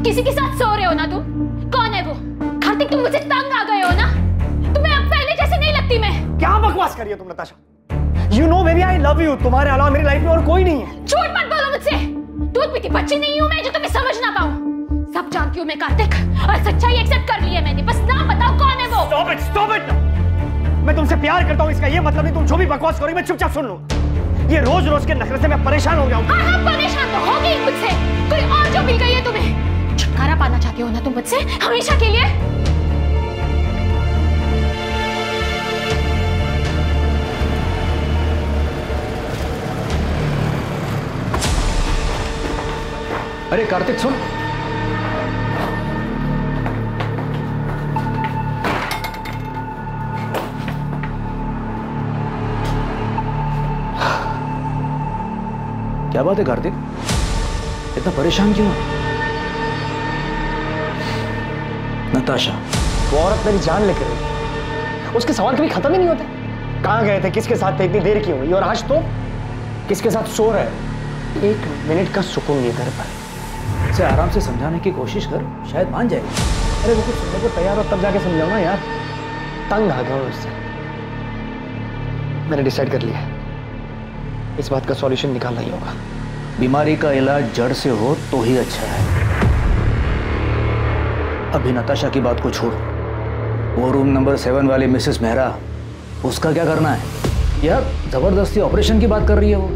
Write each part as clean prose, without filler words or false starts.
किसी के साथ सो रहे हो ना तुम? कौन है वो? कार्तिक, तुम मुझसे तंग आ गए हो ना? तुम्हें अब पहले जैसे नहीं लगती मैं। क्या बकवास कर रही हो तुम Natasha? You know baby, I love you. तुम्हारे अलावा मेरी लाइफ में और कोई नहीं है। झूठ मत बोलो मुझसे। दूध पीती बच्ची नहीं हूँ मैं जो तुम्हें समझ ना पाऊँ। सब जानती हूँ मैं कार्तिक, और सच्चाई एक्सेप्ट कर ली है मैंने। बस नाम बताओ कौन है वो? Stop it! मैं तुमसे प्यार करता हूँ, इसका ये मतलब नहीं तुम जो भी बकवास करोगी मैं चुपचाप सुन लूँ। ये रोज रोज के नखरे से मैं परेशान हो गया हूँ। हाँ, परेशान तो होगी मुझसे। कोई और जो मिल गई है तुम्हें। छुटकारा पाना चाहती हो ना तुम मुझसे हमेशा के लिए? अरे कार्तिक सुन। क्या बात है कार्तिक, इतना परेशान क्यों है? नताशा, वो औरत मेरी जान लेकर गई। उसके सवाल कभी खत्म ही नहीं होते। कहाँ गए थे, किसके साथ थे, इतनी देर क्यों हुई, और आज तो किसके साथ सो रहे? 1 मिनट का सुकून नहीं घर पर। इसे आराम से समझाने की कोशिश कर, शायद मान जाएगी। अरे वो कुछ सुनने को तैयार हो तब जाके समझाओ ना यार। तंग आ गया उससे। मैंने डिसाइड कर लिया, इस बात का सॉल्यूशन निकालना ही होगा। बीमारी का इलाज जड़ से हो तो ही अच्छा है। अभी नताशा की बात को छोड़, वो रूम नंबर 7 वाली मिसेस मेहरा, उसका क्या करना है यार? जबरदस्ती ऑपरेशन की बात कर रही है वो।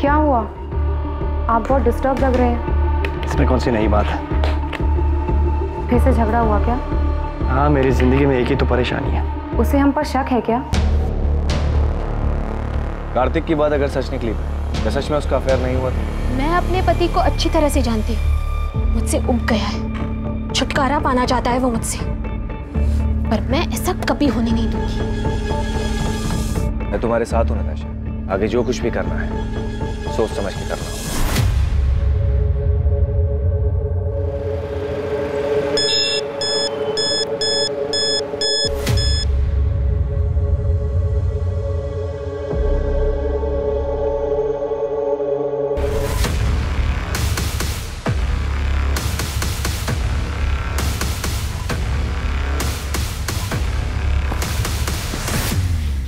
क्या हुआ? आप बहुत डिस्टर्ब लग रहे हैं। इसमें कौन सी नई बात है? फिर से झगड़ा हुआ क्या? हाँ, मेरी जिंदगी में एक ही तो परेशानी है। उसे हम पर शक है क्या? कार्तिक की बात अगर सच निकली तो सच में उसका अफेयर नहीं हुआ था। मैं अपने पति को अच्छी तरह से जानती हूँ। मुझसे उब गया है, छुटकारा पाना चाहता है वो मुझसे, पर मैं ऐसा कभी होने नहीं दूंगी। मैं तुम्हारे साथ हूँ नताशा। आगे जो कुछ भी करना है सोच समझ के करना होगा।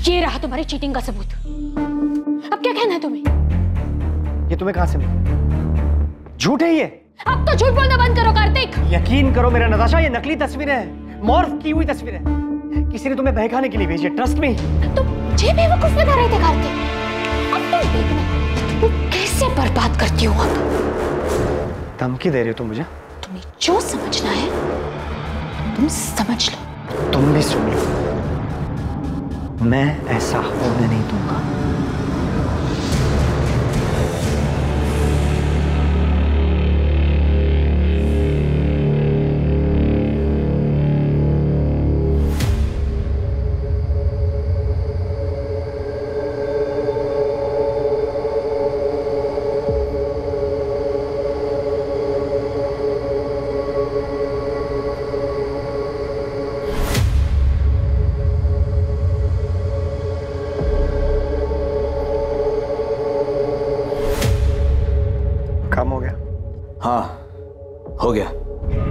ये रहा तुम्हारी चीटिंग का सबूत। अब क्या कहना है तुम्हें? ये तुम्हें कहां से मिला? झूठ है ये। अब तो झूठ बोलना बंद करो कार्तिक। यकीन करो मेरा नताशा, ये नकली तस्वीरें हैं, मॉर्फ की हुई तस्वीरें। किसी ने तुम्हें बहकाने के लिए भेजी है, ट्रस्ट मी। तुम मुझे बेवकूफ बना रहे थे कार्तिक। अब तुम देखना तुम कैसे बर्बाद करती हो। अब धमकी दे रही हो तुम मुझे? तुम्हें जो समझना है तुम समझ लो। तुम भी सुन लो, मैं ऐसा होने नहीं दूंगा। काम हो गया? हाँ, हो गया।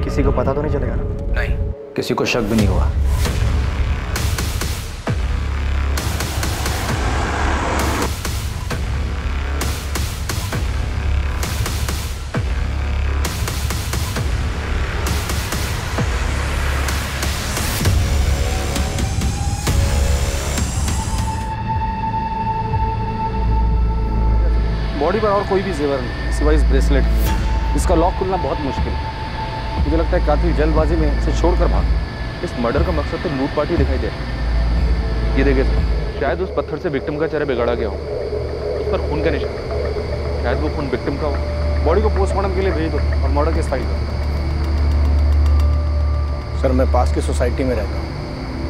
किसी को पता तो नहीं चलेगा ना? नहीं, किसी को शक भी नहीं हुआ। बॉडी पर और कोई भी जेवर नहीं सिवाय इस ब्रेसलेट, इसका लॉक खुलना बहुत मुश्किल है। मुझे लगता है कातिल जल्दबाजी में इसे छोड़कर भागा। इस मर्डर का मकसद तो लूट पार्टी दिखाई दे रहा है। ये देखिए शायद उस पत्थर से विक्टिम का चेहरा बिगाड़ा गया हो। उस पर खून का निशान, शायद वो खून विक्टिम का हो। बॉडी को पोस्टमार्टम के लिए भेज दो और मर्डर केस फाइल करो। सर, मैं पास की सोसाइटी में रहता हूँ।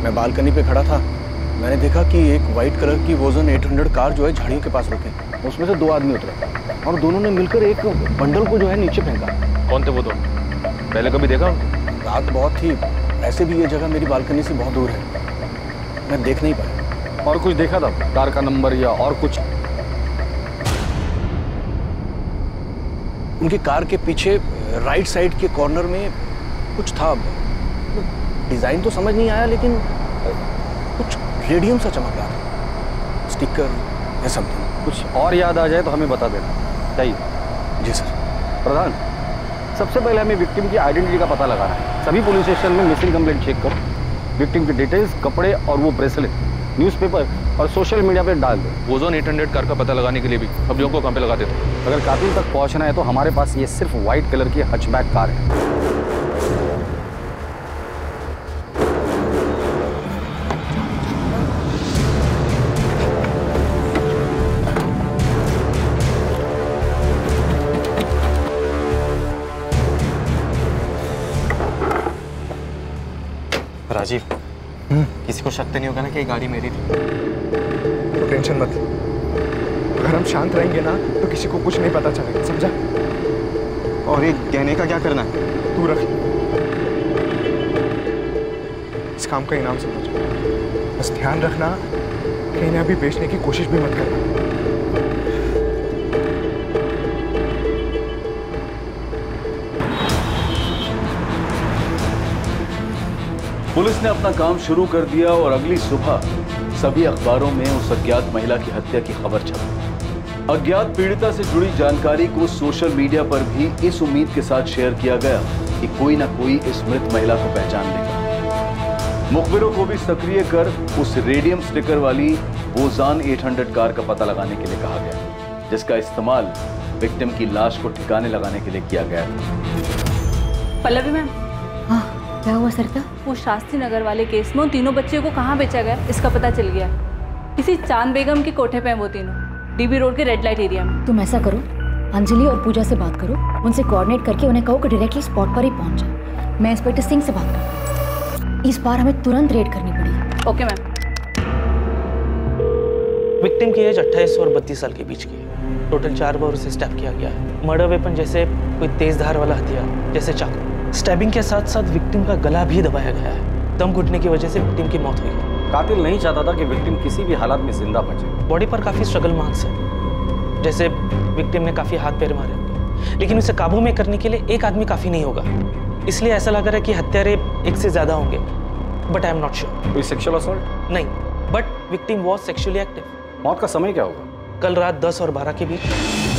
मैं बालकनी पे खड़ा था, मैंने देखा कि एक वाइट कलर की वोजन 800 कार जो है झाड़ियों के पास रुकी। उसमें से 2 आदमी उतरे और दोनों ने मिलकर एक बंडल को जो है नीचे फेंका। कौन थे वो दोनों? पहले कभी देखा उनको? रात बहुत थी, ऐसे भी ये जगह मेरी बालकनी से बहुत दूर है, मैं देख नहीं पाया। और कुछ देखा था, कार का नंबर या और कुछ? उनकी कार के पीछे राइट साइड के कॉर्नर में कुछ था। डिजाइन तो समझ नहीं आया, लेकिन कुछ रेडियम सा चमक रहा था, स्टिकर या समथिंग। कुछ और याद आ जाए तो हमें बता देना चाहिए। जी सर। प्रधान, सबसे पहले हमें विक्टिम की आइडेंटिटी का पता लगाना है। सभी पुलिस स्टेशन में मिसिंग कंप्लेंट चेक करो, विक्टिम की डिटेल्स, कपड़े और वो ब्रेसलेट न्यूज़पेपर और सोशल मीडिया पे डाल दो। ओजोन 800 कार का पता लगाने के लिए भी सब लोगों को काम पे लगा देते हैं। अगर कातिल तक पहुंचना है तो हमारे पास ये सिर्फ व्हाइट कलर की हचबैक कार है। राजीव, किसी को शक तो नहीं होगा ना कि ये गाड़ी मेरी थी? तो टेंशन मत, अगर हम शांत रहेंगे ना तो किसी को कुछ नहीं पता चलेगा, समझा? और ये गहने का क्या करना है? तू रख, इस काम का इनाम समझ। बस ध्यान रखना कि इन्हें अभी बेचने की कोशिश भी मत करना। पुलिस ने अपना काम शुरू कर दिया और अगली सुबह सभी अखबारों में उस अज्ञात महिला की हत्या की खबर छपी। अज्ञात पीड़िता से जुड़ी जानकारी को सोशल मीडिया पर भी इस उम्मीद के साथ शेयर किया गया कि कोई ना कोई इस मृत महिला को पहचान लेगा। मुखबिरों को भी सक्रिय कर उस रेडियम स्टिकर वाली ओजान 800 कार का पता लगाने के लिए कहा गया, जिसका इस्तेमाल विक्टिम की लाश को ठिकाने लगाने के लिए किया गया था। पल्लवी मैम, क्या हुआ सरिता? वो शास्त्री नगर वाले केस में उन तीनों बच्चों को कहाँ बेचा गया इसका पता चल गया। किसी चांद बेगम के कोठे पे हैं वो तीनों, डीबी रोड के रेड लाइट एरिया में। तुम ऐसा करो, अंजलि और पूजा से बात करो, उनसे कोऑर्डिनेट करके उन्हें कहो कि डायरेक्टली स्पॉट पर ही पहुंच जाए। मैं इंस्पेक्टर सिंह से बात करती हूँ, इस बार हमें तुरंत रेड करनी पड़ेगी। Okay ma'am. विक्टिम की एज 28 और 32 साल के बीच की है। टोटल 4 बार उसे स्टैब किया गया है। मर्डर वेपन जैसे कोई तेज धार वाला हथियार जैसे चाकू। स्टैबिंग के साथ साथ विक्टिम का गला भी दबाया गया है। दम घुटने की वजह से विक्टिम की मौत हुई। कातिल नहीं चाहता था कि विक्टिम किसी भी हालत में जिंदा बचे। बॉडी पर काफी स्ट्रगल मार्क्स है, जैसे विक्टिम ने काफी हाथ पैर मारे होंगे, लेकिन उसे काबू में करने के लिए एक आदमी काफी नहीं होगा। इसलिए ऐसा लग रहा है कि हत्यारे एक से ज्यादा होंगे, but I am not sure. कोई सेक्सुअल असॉल्ट? नहीं, but victim was sexually active. मौत का समय क्या होगा? कल रात 10 और 12 के बीच।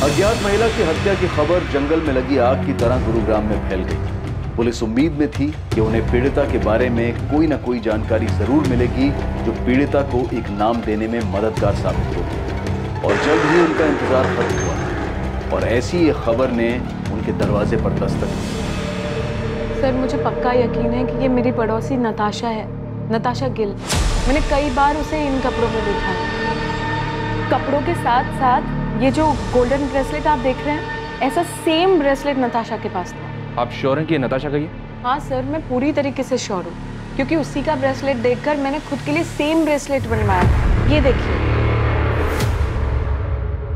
अज्ञात महिला की हत्या की खबर जंगल में लगी आग की तरह गुरुग्राम में फैल गई। पुलिस उम्मीद में थी कि उन्हें पीड़िता के बारे में कोई ना कोई जानकारी जरूर मिलेगी जो पीड़िता को एक नाम देने में मददगार साबित होगी। और जल्द ही उनका इंतजार खत्म हुआ और ऐसी एक खबर ने उनके दरवाजे पर दस्तक दी। सर, मुझे पक्का यकीन है कि ये मेरी पड़ोसी नताशा है, नताशा गिल। मैंने कई बार उसे इन कपड़ों में देखा है। कपड़ों के साथ साथ ये जो गोल्डन ब्रेसलेट आप देख रहे हैं, ऐसा सेम ब्रेसलेट नताशा के पास था। आप श्योर हैं कि ये नताशा का ही है? हाँ सर, मैं पूरी तरीके से श्योर हूँ, क्योंकि उसी का ब्रेसलेट देखकर मैंने खुद के लिए सेम ब्रेसलेट बनवाया। ये देखिए।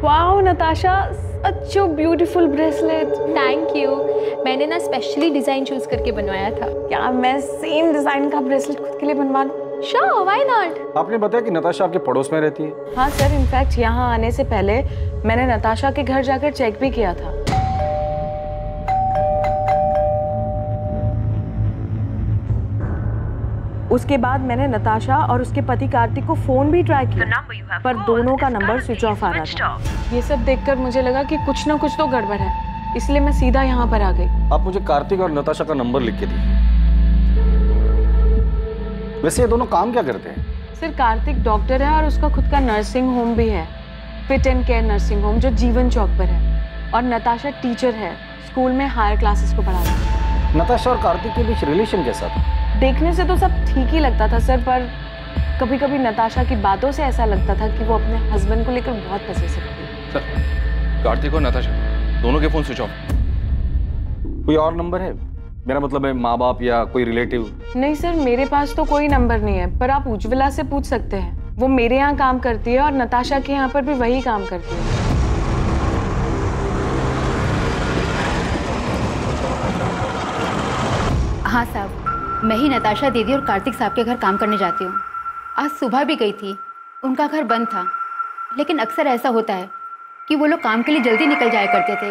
Wow Natasha, such a beautiful bracelet. Thank you. मैंने ना स्पेशली डिजाइन चूज करके बनवाया था। क्या मैं सेम डिजाइन का ब्रेसलेट खुद के लिए बनवा लूं? Sure, why not. आपने बताया कि नताशा आपके पड़ोस में रहती है? हाँ सर, इनफैक्ट यहाँ आने से पहले मैंने नताशा के घर जाकर चेक भी किया था। उसके बाद मैंने नताशा और उसके पति कार्तिक को फोन भी ट्राई किया, पर दोनों का नंबर स्विच ऑफ आ रहा था। ये सब देखकर मुझे लगा कि कुछ ना कुछ तो गड़बड़ है, इसलिए मैं सीधा यहाँ पर आ गई। आप मुझे कार्तिक और नताशा का नंबर लिख के दीजिए। वैसे ये दोनों काम क्या करते हैं? सर, कार्तिक डॉक्टर है और उसका खुद का नर्सिंग होम भी है, fit and care nursing home, जो जीवन चौक पर है। और नताशा टीचर है, स्कूल में हायर क्लासेस को पढ़ाती है। नताशा और कार्तिक के बीच रिलेशन कैसा था? देखने से तो सब ठीक ही लगता था सर, पर कभी कभी नताशा की बातों से ऐसा लगता था कि वो अपने हस्बैंड को लेकर बहुत पसेसिव थी। सर, कार्तिक और नताशा दोनों के फोन स्विच ऑफ। कोई और नंबर है? मेरा मतलब है माँ बाप या कोई रिलेटिव? नहीं सर, मेरे पास तो कोई नंबर नहीं है, पर आप उज्ज्वला से पूछ सकते हैं। वो मेरे यहाँ काम करती है और नताशा के यहाँ पर भी वही काम करती है। हाँ साहब, मैं ही नताशा दीदी और कार्तिक साहब के घर काम करने जाती हूँ। आज सुबह भी गई थी, उनका घर बंद था, लेकिन अक्सर ऐसा होता है कि वो लोग काम के लिए जल्दी निकल जाया करते थे,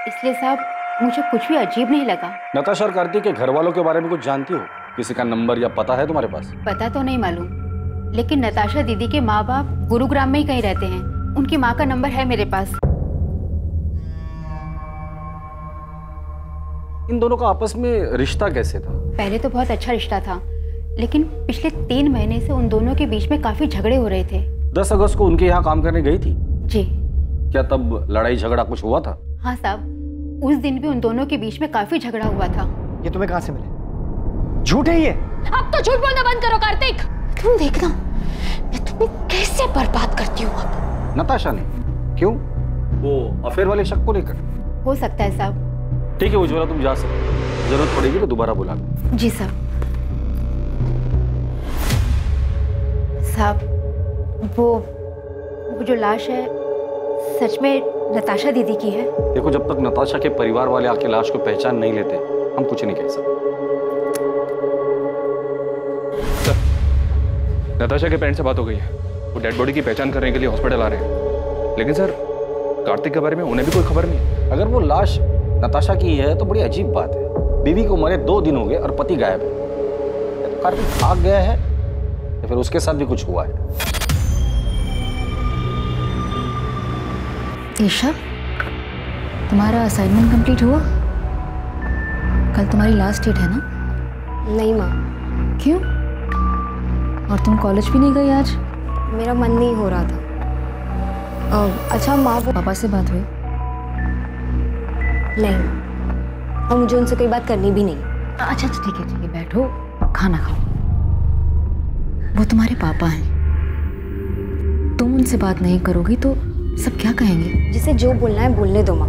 इसलिए साहब मुझे कुछ भी अजीब नहीं लगा। नताशा और कार्तिक के घर वालों के बारे में कुछ जानती हो? किसी का नंबर या पता है तुम्हारे पास? पता तो नहीं मालूम, लेकिन नताशा दीदी के माँ बाप गुरुग्राम में ही कहीं रहते हैं। उनकी माँ का नंबर है मेरे पास। इन दोनों का आपस में रिश्ता कैसे था? पहले तो बहुत अच्छा रिश्ता था, लेकिन पिछले 3 महीने से उन दोनों के बीच में काफी झगड़े हो रहे थे। 10 अगस्त को उनके यहाँ काम करने गई थी? जी। क्या तब लड़ाई झगड़ा कुछ हुआ था? हाँ साहब, उस दिन भी उन दोनों के बीच में काफी झगड़ा हुआ था। ये तुम्हें कहाँ से मिले? झूठ है ये। अब तो झूठ बोलना बंद करो कार्तिक। तुम देखना मैं तुम्हें कैसे बर्बाद करती हूँ अब। नताशा ने? क्यों? वो अफेयर वाले शक को लेकर? हो सकता है साहब। ठीक है उज्ज्वला, तुम जा सकते, जरूरत पड़ेगी तो दोबारा बुला लो। जी साहब। साहब वो जो लाश है सच में नताशा दीदी की है? देखो, जब तक नताशा के परिवार वाले आके लाश को पहचान नहीं लेते हम कुछ नहीं कह सकते। नताशा के पेरेंट्स से बात हो गई है, वो डेड बॉडी की पहचान करने के लिए हॉस्पिटल आ रहे हैं। लेकिन सर, कार्तिक के बारे में उन्हें भी कोई खबर नहीं। अगर वो लाश नताशा की है तो बड़ी अजीब बात है। बीवी को मरे 2 दिन हो गए और पति गायब है। तो कार्तिक भाग गया है या फिर उसके साथ भी कुछ हुआ है? ईशा, तुम्हारा असाइनमेंट कंप्लीट हुआ? कल तुम्हारी लास्ट डेट है ना? नहीं माँ। क्यों? और तुम कॉलेज भी नहीं गई आज? मेरा मन नहीं हो रहा था। अच्छा माँ, वो पापा से बात हुई? नहीं, और मुझे उनसे कोई बात करनी भी नहीं। अच्छा ठीक है बैठो, खाना खाओ। वो तुम्हारे पापा हैं, तुम उनसे बात नहीं करोगी तो सब क्या कहेंगे? जिसे जो बोलना है बोलने दो माँ,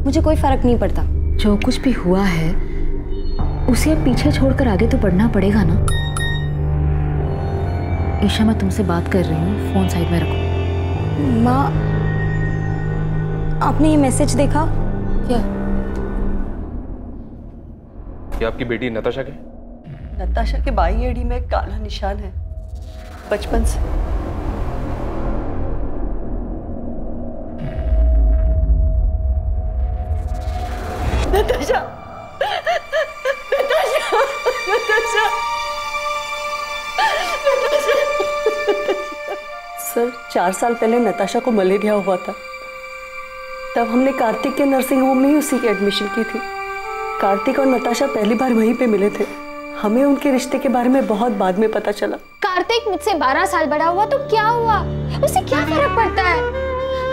मुझे कोई फर्क नहीं पड़ता। जो कुछ भी हुआ है उसे अब पीछे छोड़कर आगे तो बढ़ना पड़ेगा ना। ईशा, मैं तुमसे बात कर रही हूँ, फोन साइड में रखो। माँ, आपने ये मैसेज देखा क्या? ये आपकी बेटी नताशा के? नताशा के बाई एड़ी में काला निशान है बचपन से। नताशा, नताशा, नताशा, सर 4 साल पहले नताशा को मलेरिया हुआ था। तब हमने कार्तिक के नर्सिंग होम में ही उसी की एडमिशन की थी। कार्तिक और नताशा पहली बार वहीं पे मिले थे। हमें उनके रिश्ते के बारे में बहुत बाद में पता चला। कार्तिक मुझसे 12 साल बड़ा हुआ तो क्या हुआ, उसे क्या फर्क पड़ता है?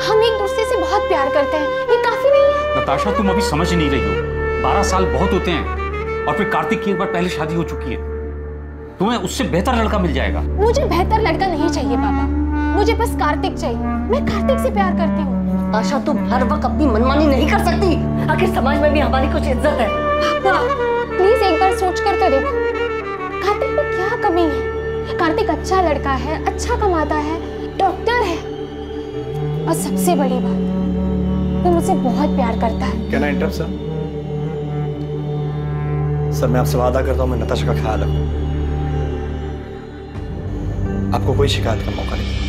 हम एक दूसरे से बहुत प्यार करते हैं, ये काफी नहीं है? नताशा, तुम अभी समझ नहीं रही हो। 12 साल बहुत होते हैं, और फिर कार्तिक की एक बार पहले शादी हो चुकी है। तुम्हें उससे बेहतर लड़का मिल जाएगा। मुझे बेहतर लड़का नहीं चाहिए पापा, मुझे बस कार्तिक चाहिए। मैं कार्तिक से प्यार करती हूँ। आशा, तुम हर वक्त अपनी मनमानी नहीं कर सकती। आखिर समाज में भी हमारी कुछ इज्जत है। पापा प्लीज एक बार सोच कर तो देखो, कार्तिक में क्या कमी है? कार्तिक अच्छा लड़का है, अच्छा कमाता है, डॉक्टर है, और सबसे बड़ी बात, वो मुझसे बहुत प्यार करता है। Can I interrupt sir? Sir, मैं आपसे वादा करता हूँ मैं नताशा का ख्याल रखूँ। आपको कोई शिकायत का मौका नहीं।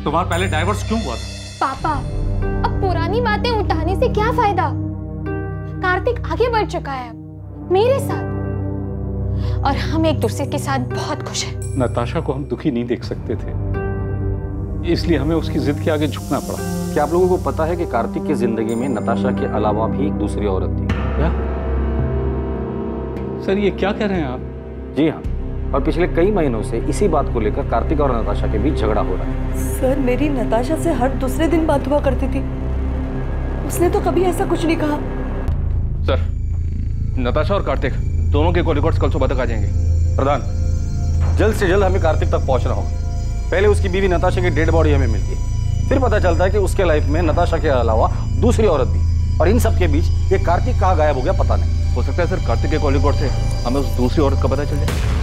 तुम्हारा पहले डाइवोर्स क्यों हुआ था? पापा, अब पुरानी बातें उठाने से क्या फायदा? कार्तिक आगे बढ़ चुका है मेरे साथ, और हम एक दूसरे के साथ बहुत खुश हैं। नताशा को हम दुखी नहीं देख सकते थे, इसलिए हमें उसकी जिद के आगे झुकना पड़ा। क्या आप लोगों को पता है कि कार्तिक की जिंदगी में नताशा के अलावा भी एक दूसरी औरत थी? क्या? सर, ये क्या कह रहे हैं आप? जी हाँ, और पिछले कई महीनों से इसी बात को लेकर कार्तिक और नताशा के बीच झगड़ा हो रहा है। सर, मेरी नताशा से हर दूसरे दिन बात हुआ करती थी, उसने तो कभी ऐसा कुछ नहीं कहा। सर, नताशा और कार्तिक दोनों के कॉल रिकॉर्ड्स कल सुबह तक आ जाएंगे। प्रधान, जल्द से जल्द हमें कार्तिक तक पहुंचना होगा। पहले उसकी बीवी नताशा की डेड बॉडी हमें मिलती है, फिर पता चलता है कि उसके लाइफ में नताशा के अलावा दूसरी औरत भी, और इन सब के बीच ये कार्तिक कहाँ गायब हो गया पता नहीं। हो सकता है सर कार्तिक के कॉल रिकॉर्ड से हमें उस दूसरी औरत का पता चल जाए।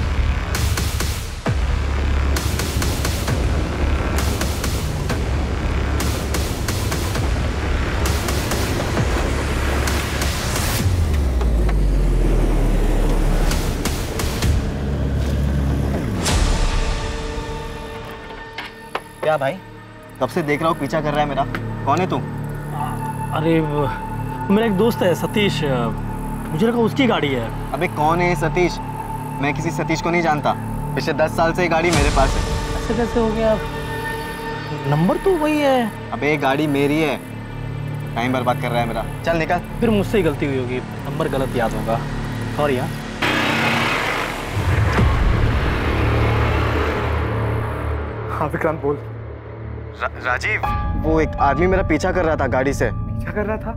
क्या भाई, कब से देख रहा हूँ पीछा कर रहा है मेरा। कौन है तू? अरे मेरा एक दोस्त है सतीश, मुझे लगा उसकी गाड़ी है। अबे कौन है सतीश? मैं किसी सतीश को नहीं जानता। पिछले 10 साल से ये गाड़ी मेरे पास है। ऐसे कैसे हो गया? नंबर तो वही है। अबे ये गाड़ी मेरी है। टाइम बर्बाद कर रहा है मेरा। चल निकल। फिर मुझसे ही गलती हुई होगी, नंबर गलत याद होगा। सॉरी। हाँ विक्रांत बोल। राजीव, वो एक आदमी मेरा पीछा कर रहा था गाड़ी से। पीछा कर रहा था?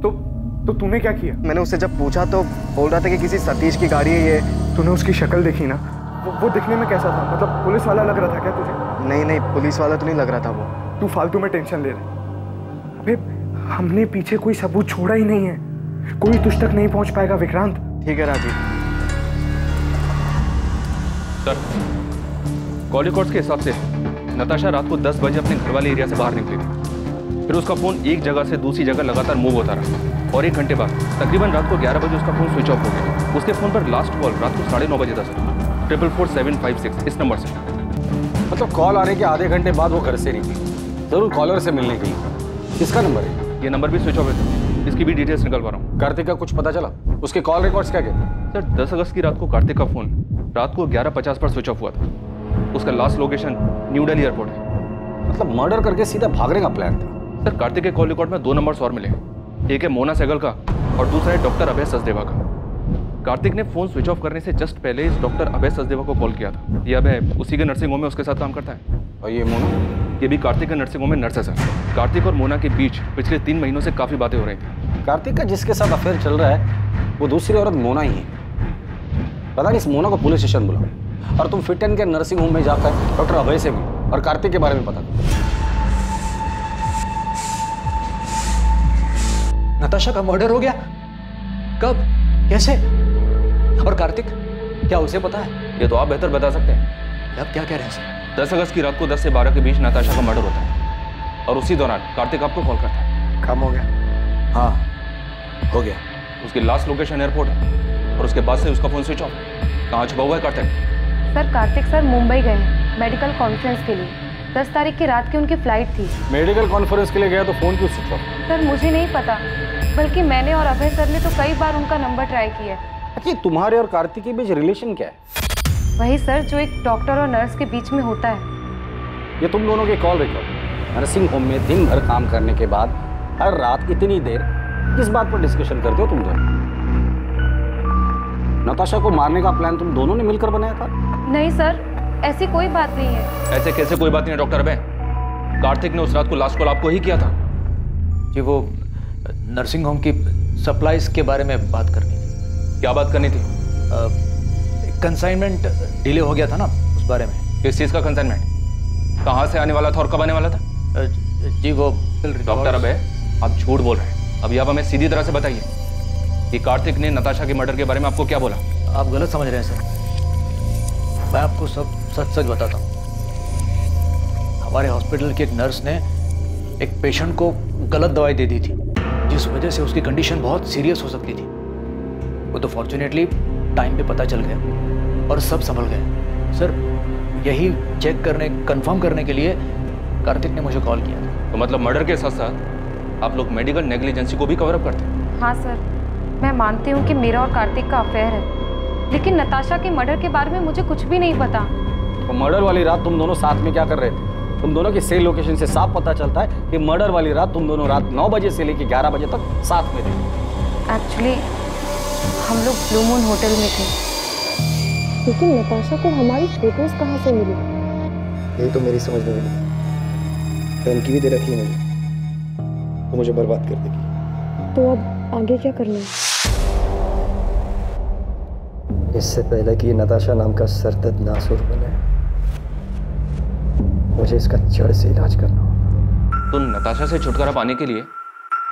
तो तूने क्या किया? मैंने उससे जब पूछा तो बोल रहा था कि किसी सतीश की गाड़ी है ये। तूने उसकी शक्ल देखी ना? वो दिखने में कैसा था? मतलब पुलिस वाला लग रहा था क्या तुझे? नहीं, पुलिस वाला तो नहीं लग रहा था वो। तू फालतू में टेंशन ले रहा। अबे हमने पीछे कोई सबूत छोड़ा ही नहीं है, कोई तुझ तक नहीं पहुंच पाएगा विक्रांत। ठीक है राजीव। सर, कॉल रिकॉर्ड्स के हिसाब से नताशा रात को 10 बजे अपने घर वाले एरिया से बाहर निकली थी। फिर उसका फोन एक जगह से दूसरी जगह लगातार मूव होता रहा और 1 घंटे बाद तकरीबन रात को 11 बजे उसका फोन स्विच ऑफ हो गया। उसके फोन पर लास्ट कॉल रात को 9:30 बजे था सर, 444-756 इस नंबर से। मतलब कॉल आने के आधे घंटे बाद वो घर से निकली, जरूर कॉलर से मिलने गई। किसका नंबर है? ये नंबर भी स्विच ऑफ है, इसकी भी डिटेल्स निकलवा रहा हूँ। कार्तिक का कुछ पता चला? उसके कॉल रिकॉर्ड्स क्या कहते? सर 10 अगस्त की रात को कार्तिक का फोन रात को 11:50 पर स्विच ऑफ हुआ था। उसका last location new Delhi airport है। मतलब मर्डर करके सीधा भागने का प्लान था। सर कार्तिक के कॉल रिकॉर्ड में 2 नंबर्स और मिले। एक है मोना सहगल का और दूसरा है डॉक्टर अभय सचदेवा का। कार्तिक ने फोन स्विच ऑफ करने से जस्ट पहले इस डॉक्टर अभय सचदेवा को कॉल किया था। ये अभय उसी के नर्सिंग होम में उसके साथ काम करता है। और ये मोना? ये भी कार्तिक के नर्सिंग होम में नर्स है सर। कार्तिक और मोना के बीच पिछले 3 महीनों से काफी बातें हो रही थी। कार्तिक का जिसके साथ अफेयर चल रहा है वो दूसरी औरत मोना ही है। पता नहीं इस मोना को पुलिस स्टेशन बुलाओ और तुम फिट एंड के नर्सिंग होम में जाकर डॉक्टर अभय से मिलो और कार्तिक के बारे में पता करो। नताशा का मर्डर हो गया? कब? कैसे? और कार्तिक, क्या उसे पता है? ये तो आप बेहतर बता सकते हैं। आप क्या कह रहे हैं सर? 10 अगस्त की रात को 10 से 12 के बीच नताशा का मर्डर होता है और उसी दौरान कार्तिक आपको कॉल करता है। काम हो गया? हाँ हो गया। उसकी लास्ट लोकेशन एयरपोर्ट है और उसके बाद से उसका फोन स्विच ऑफ। कहाँ छुपा हुआ है कार्तिक? सर कार्तिक सर मुंबई गए हैं मेडिकल कॉन्फ्रेंस के लिए। 10 तारीख की रात की उनकी फ्लाइट थी। मेडिकल कॉन्फ्रेंस के लिए गया तो फोन क्यों स्विच ऑफ? सर मुझे नहीं पता, बल्कि मैंने और अभय सर ने तो कई बार उनका नंबर ट्राई किया। अच्छा तुम्हारे और कार्तिक के बीच रिलेशन क्या है? वही सर जो एक डॉक्टर और नर्स के बीच में होता है। ये तुम दोनों के कॉल रिकॉर्ड नर्सिंग होम में दिन भर काम करने के बाद हर रात इतनी देर किस बात पर डिस्कशन करते हो तुम दोनों? नताशा को मारने का प्लान तुम दोनों ने मिलकर बनाया था? नहीं सर, ऐसी कोई बात नहीं है। ऐसे कैसे कोई बात नहीं है डॉक्टर अभय? कार्तिक ने उस रात को लास्ट कॉल आपको ही किया था। जी वो नर्सिंग होम की सप्लाईज के बारे में बात करनी थी। क्या बात करनी थी? कंसाइनमेंट डिले हो गया था ना, उस बारे में। किस चीज का कंसाइनमेंट? कहाँ से आने वाला था और कब आने वाला था? जी वो डॉक्टर अभय आप झूठ बोल रहे हैं। अभी आप हमें सीधी तरह से बताइए कि कार्तिक ने नताशा के मर्डर के बारे में आपको क्या बोला? आप गलत समझ रहे हैं सर, मैं आपको सब सच सच बताता हूँ। हमारे हॉस्पिटल की एक नर्स ने एक पेशेंट को गलत दवाई दे दी थी, जिस वजह से उसकी कंडीशन बहुत सीरियस हो सकती थी। वो तो फॉर्चुनेटली टाइम पे पता चल गया और सब संभल गए। सर यही चेक करने, कंफर्म करने के लिए कार्तिक ने मुझे कॉल किया था। तो मतलब मर्डर के साथ साथ आप लोग मेडिकल नेग्लिजेंसी को भी कवर अप करते हैं? हाँ सर, मैं मानती हूँ कि मेरा और कार्तिक का अफेयर है, लेकिन नताशा के मर्डर के बारे में मुझे कुछ भी नहीं पता। तो मर्डर वाली रात तुम दोनों साथ में क्या कर रहे थे? तुम दोनों की सेल लोकेशन से साफ पता चलता है कि मर्डर वाली रात तुम दोनों रात 9 बजे से लेकर 11 बजे तक साथ में थे। एक्चुअली हम लोग ब्लू मून होटल में थे। लेकिन नताशा को हमारी फोटोज कहाँ से मिली? यही तो मेरी समझ में नहीं। धमकी भी दे रखी है मैंने, तो मुझे बर्बाद कर देगी। तो अब आगे क्या करना है? इससे पहले कि नताशा नाम का सरदर्द नासुर बने, मुझे इसका जड़ से इलाज करना होगा। तो नताशा से छुटकारा पाने के लिए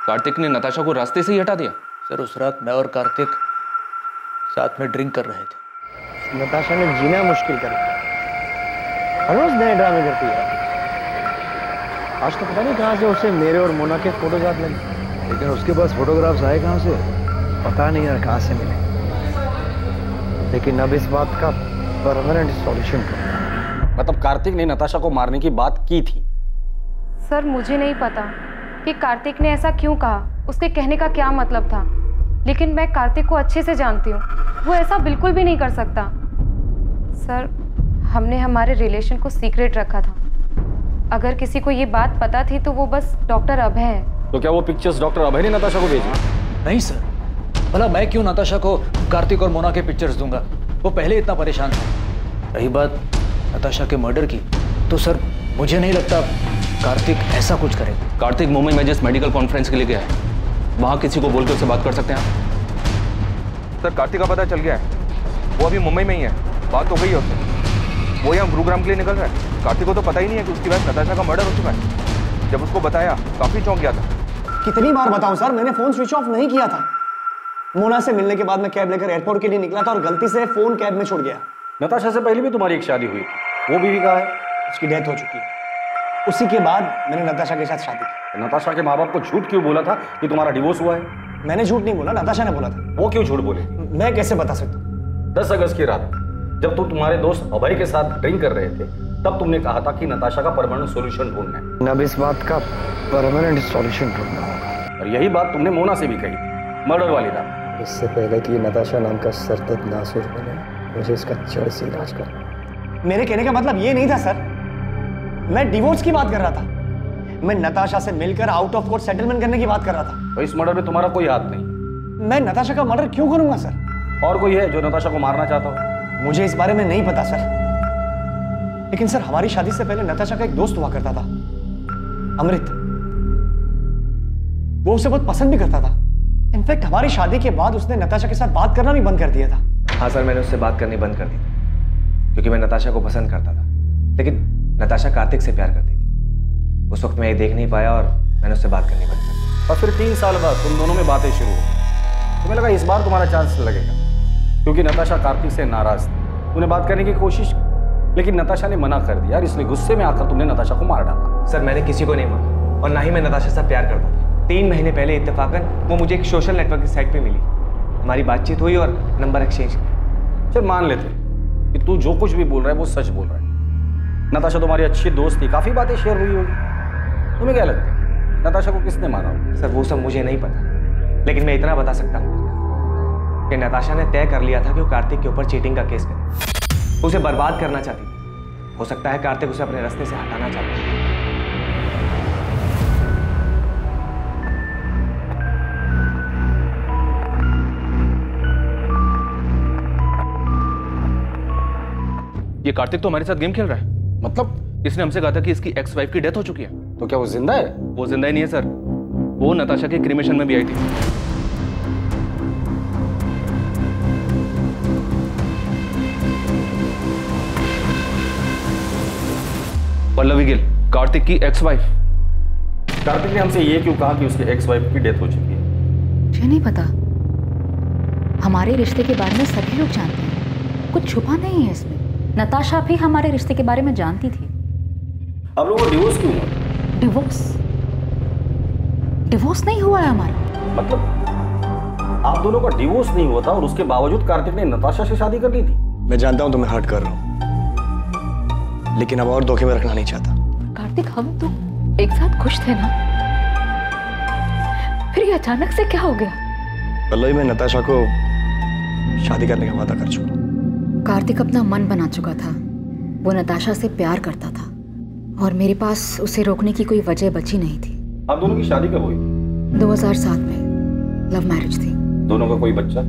कार्तिक ने नताशा को रास्ते से ही हटा दिया? सर उस रात मैं और कार्तिक साथ में ड्रिंक कर रहे थे। नताशा ने जीना मुश्किल कर दिया। हर रोज नए ड्रामे करती है। आज तो पता नहीं कहाँ से उसे मेरे और मोना के फोटोज याद लगे। लेकिन उसके पास फोटोग्राफ्स आए कहाँ से? पता नहीं यार कहाँ से मिले। लेकिन अब इस बात का परमानेंट सॉल्यूशन करना है। मतलब कार्तिक ने नताशा को मारने की बात की थी? सर मुझे नहीं पता कि कार्तिक ने ऐसा क्यों कहा, उसके कहने का क्या मतलब था, लेकिन मैं कार्तिक को अच्छे से जानती हूँ, वो ऐसा बिल्कुल भी नहीं कर सकता। सर हमने हमारे रिलेशन को सीक्रेट रखा था, अगर किसी को ये बात पता थी तो वो बस डॉक्टर अभय है। तो क्या वो पिक्चर्स डॉक्टर अभय ने नताशा को भेजी? नहीं सर, भला मैं क्यों नताशा को कार्तिक और मोना के पिक्चर्स दूंगा, वो पहले इतना परेशान था। रही बात नताशा के मर्डर की, तो सर मुझे नहीं लगता कार्तिक ऐसा कुछ करे। कार्तिक मुंबई में जिस मेडिकल कॉन्फ्रेंस के लिए गया है, वहाँ किसी को बोल के उससे बात कर सकते हैं? सर कार्तिक का पता चल गया है, वो अभी मुंबई में ही है, बात हो गई है उससे, वो यहाँ गुरुग्राम के लिए निकल रहा है। कार्तिक को तो पता ही नहीं है कि उसकी वाइफ नताशा का मर्डर हो चुका है। जब उसको बताया काफी चौंक गया था। कितनी बार बताऊं सर, मैंने फोन स्विच ऑफ नहीं किया था। मोना से मिलने के बाद मैं कैब लेकर एयरपोर्ट के लिए निकला था और गलती से फोन कैब में छूट गया। नताशा से पहले भी तुम्हारी एक शादी हुई थी, वो बीवी कहाँ है? उसकी डेथ हो चुकी है। उसी के बाद मैंने नताशा के साथ शादी की। नताशा के माँ बाप को झूठ क्यों बोला था कि तुम्हारा डिवोर्स हुआ है? मैंने झूठ नहीं बोला, नताशा ने बोला था। वो क्यों झूठ बोले? मैं कैसे बता सकता हूँ? 10 अगस्त की रात जब तुम तुम्हारे दोस्त अभय के साथ ड्रिंक कर रहे थे, तब तुमने कहा था कि नताशा का परमानेंट सॉल्यूशन ढूंढना है। अब इस बात का परमानेंट सॉल्यूशन ढूंढना होगा। और यही बात तुमने मोना से भी कही थी मर्डर वाली रात। इससे पहले कि नताशा नाम का सरदर्द नासुर बने, मुझे इसका जड़ से इलाज करना। मेरे कहने का मतलब ये नहीं था सर, मैं डिवोर्स की बात कर रहा था। मैं नताशा से मिलकर आउट ऑफ कोर्ट सेटलमेंट करने की बात कर रहा था। तो इस मर्डर में तुम्हारा कोई हाथ नहीं। मैं नताशा का मर्डर क्यों करूंगा सर? और कोई है जो नताशा को मारना चाहता हो? मुझे इस बारे में नहीं पता सर, लेकिन सर हमारी शादी से पहले नताशा का एक दोस्त हुआ करता था, अमृत। वो उसे बहुत पसंद भी करता था। इनफैक्ट हमारी शादी के बाद उसने नताशा के साथ बात करना भी बंद कर दिया था। हाँ सर, मैंने उससे बात करनी बंद कर दी क्योंकि मैं नताशा को पसंद करता था, लेकिन नताशा कार्तिक से प्यार करती थी। उस वक्त मैं ये देख नहीं पाया और मैंने उससे बात करनी बंद कर दी। और फिर 3 साल बाद तुम दोनों में बातें शुरू हुई। तुम्हें लगा इस बार तुम्हारा चांस लगेगा, क्योंकि नताशा कार्तिक से नाराज थी। तूने बात करने की कोशिश की, लेकिन नताशा ने मना कर दिया और इसलिए गुस्से में आकर तुमने नताशा को मार डाला। सर मैंने किसी को नहीं मारा और ना ही मैं नताशा से प्यार करता था। 3 महीने पहले इत्तेफाकन वो मुझे एक सोशल नेटवर्क की साइट पे मिली। हमारी बातचीत हुई और नंबर एक्सचेंज किया। चल मान लेते कि तू जो कुछ भी बोल रहा है वो सच बोल रहा है। नताशा तुम्हारी अच्छी दोस्त थी, काफी बातें शेयर हुई होगी। तुम्हें क्या लगता है नताशा को किसने मारा? सर वो सब मुझे नहीं पता, लेकिन मैं इतना बता सकता हूँ कि नताशा ने तय कर लिया था कि वो कार्तिक के ऊपर चीटिंग का केस करे। उसे बर्बाद करना चाहती थी। हो सकता है कार्तिक उसे अपने रास्ते से हटाना चाहता है। ये कार्तिक तो हमारे साथ गेम खेल रहा है। मतलब? इसने हमसे कहा था कि इसकी एक्स वाइफ की डेथ हो चुकी है। तो क्या वो जिंदा है? वो जिंदा ही नहीं है सर, वो नताशा के क्रीमेशन में भी आई थी। पल्लवी गिल, कार्तिक की एक्स वाइफ। कार्तिक ने हमसे ये क्यों कहा कि उसके एक्स वाइफ की डेथ हो चुकी है? मुझे नहीं पता। हमारे रिश्ते के बारे में सभी लोग जानते हैं, कुछ छुपा नहीं है इसमें। नताशा भी हमारे रिश्ते के बारे में जानती थी। अब लोगों को डिवोर्स क्यों हुआ? डिवोर्स नहीं हुआ है हमारा। मतलब आप दोनों का डिवोर्स नहीं हुआ था और उसके बावजूद कार्तिक ने नताशा से शादी कर ली थी? मैं जानता हूं तुम्हें हर्ट कर रहा हूं, लेकिन अब और धोखे में रखना नहीं चाहता। कार्तिक हम तो एक साथ खुश थे ना, फिर ये अचानक से क्या हो गया? पल्लवी, मैं नताशा को शादी करने का वादा कर चुका। कार्तिक अपना मन बना चुका था। वो नताशा से प्यार करता था और मेरे पास उसे रोकने की कोई वजह बची नहीं थी। आप दोनों की शादी कब हुई? 2007 में लव मैरिज थी। दोनों का कोई बच्चा?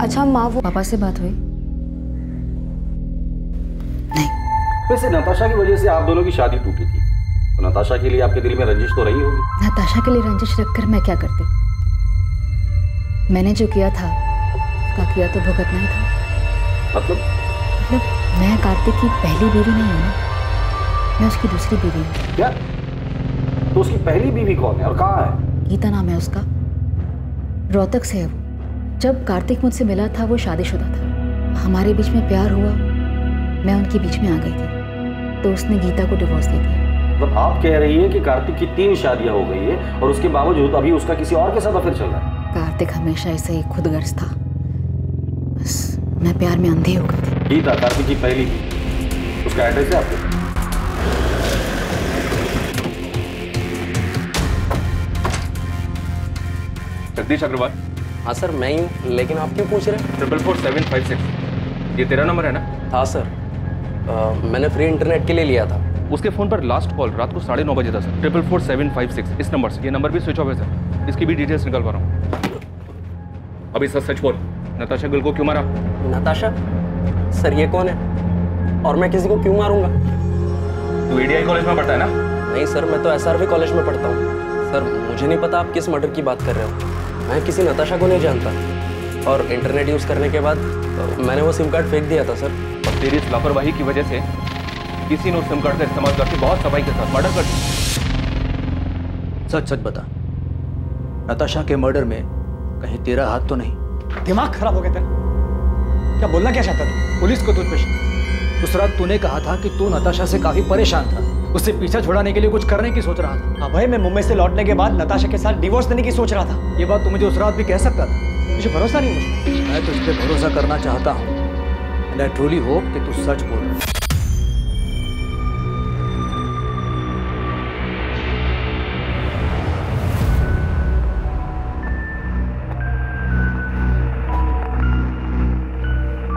अच्छा माँ, वो पापा से बात हुई? नहीं। वैसे नताशा की वजह से आप दोनों की शादी टूटी थी, तो नताशा के लिए आपके दिल में रंजिश तो रही होगी। नताशा के लिए रंजिश रखकर मैं क्या करती? मैंने जो किया था उसका किया तो भुगतना ही था। मतलब मैं कार्तिक की पहली बीवी नहीं हूँ ना, मैं उसकी दूसरी बीवी हूँ। क्या? तो उसकी पहली बीवी कौन है और कहाँ है? गीता नाम है उसका, रोहतक से है वो। जब कार्तिक मुझसे मिला था वो शादीशुदा था। हमारे बीच में प्यार हुआ, मैं उनके बीच में आ गई थी, तो उसने गीता को डिवोर्स दे दिया। मतलब आप कह रही है कि कार्तिक की 3 शादियां हो गई है और उसके बावजूद अभी उसका किसी और के साथ अफेयर चल रहा है? कार्तिक हमेशा ऐसे ही खुदगर्ज था, बस मैं प्यार में अंधी हो गई थी। गीता कार्तिक की पहली बीवी, उसका क्या एड्रेस है आपको? जगदीश अग्रवाल। हाँ सर मैं ही हूँ, लेकिन आप क्यों पूछ रहे हैं? 444-756 ये तेरा नंबर है ना? हाँ सर, मैंने फ्री इंटरनेट के लिए लिया था। उसके फोन पर लास्ट कॉल रात को 9:30 बजे था सर। 444-756 इस नंबर से। ये नंबर भी स्विच ऑफ है सर। इसकी भी डिटेल्स निकाल पा रहा हूँ। अभी सच सच बोल, नताशा गिल को क्यों मारा? नताशा? सर ये कौन है और मैं किसी को क्यों मारूंगा? तू ADI कॉलेज में पढ़ता है ना? नहीं सर, मैं तो SRV कॉलेज में पढ़ता हूँ। सर मुझे नहीं पता आप किस मर्डर की बात कर रहे हो। मैं किसी नताशा को नहीं जानता और इंटरनेट यूज़ करने के बाद मैंने वो सिम कार्ड फेंक दिया था सर। और तेरी इस लापरवाही की वजह से किसी ने उस सिम कार्ड का इस्तेमाल करके बहुत सफाई के साथ मर्डर कर दिया। सच सच बता, नताशा के मर्डर में कहीं तेरा हाथ तो नहीं? दिमाग खराब हो गया तेरा? क्या बोलना क्या चाहता तू? पुलिस को तुझ पे शक। उस रात तूने कहा था कि तू नताशा से काफी परेशान था, उससे पीछा छुड़ाने के लिए कुछ करने की सोच रहा था। अभय, मैं मुंबई से लौटने के बाद नताशा के साथ डिवोर्स देने की सोच रहा था। ये बात तू मुझे उस रात भी कह सकता था। मुझे भरोसा नहीं मुझे। मैं तुझ पे भरोसा करना चाहता हूँ। एंड आई ट्रूली होप कि तू सच बोल रहा है।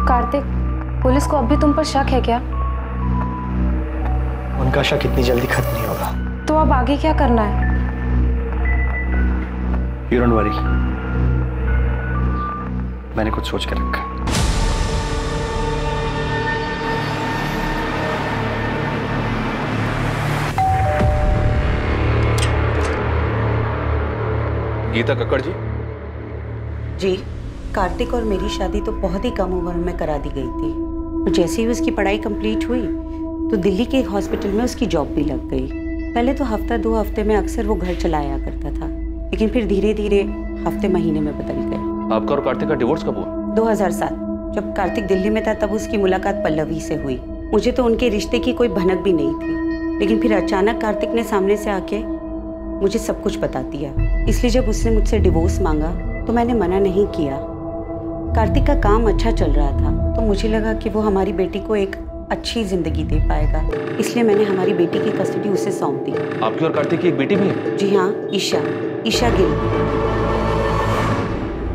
कार्तिक, पुलिस को अब भी तुम पर शक है क्या? उनका शक इतनी जल्दी खत्म नहीं होगा। तो अब आगे क्या करना है? You don't worry, मैंने कुछ सोच कर रखा। गीता कक्कड़ जी। जी, कार्तिक और मेरी शादी तो बहुत ही कम उम्र में करा दी गई थी। जैसे ही उसकी पढ़ाई कंप्लीट हुई तो दिल्ली के एक हॉस्पिटल में उसकी जॉब भी लग गई। पहले तो हफ्ता 2 हफ्ते में अक्सर वो घर चला आया करता था, लेकिन फिर धीरे धीरे हफ्ते महीने में बदल गए। आपका और कार्तिक का डिवोर्स कब हुआ? 2007। जब कार्तिक दिल्ली में था तब उसकी मुलाकात पल्लवी से हुई। मुझे तो उनके रिश्ते की कोई भनक भी नहीं थी, लेकिन फिर अचानक कार्तिक ने सामने से आके मुझे सब कुछ बता दिया। इसलिए जब उसने मुझसे डिवोर्स मांगा तो मैंने मना नहीं किया। कार्तिक का काम अच्छा चल रहा था तो मुझे लगा कि वो हमारी बेटी को एक अच्छी जिंदगी दे पाएगा, इसलिए मैंने हमारी बेटी की कस्टडी उसे सौंप दी। आपकी और कार्तिक की एक बेटी भी है? जी हाँ, ईशा गिल।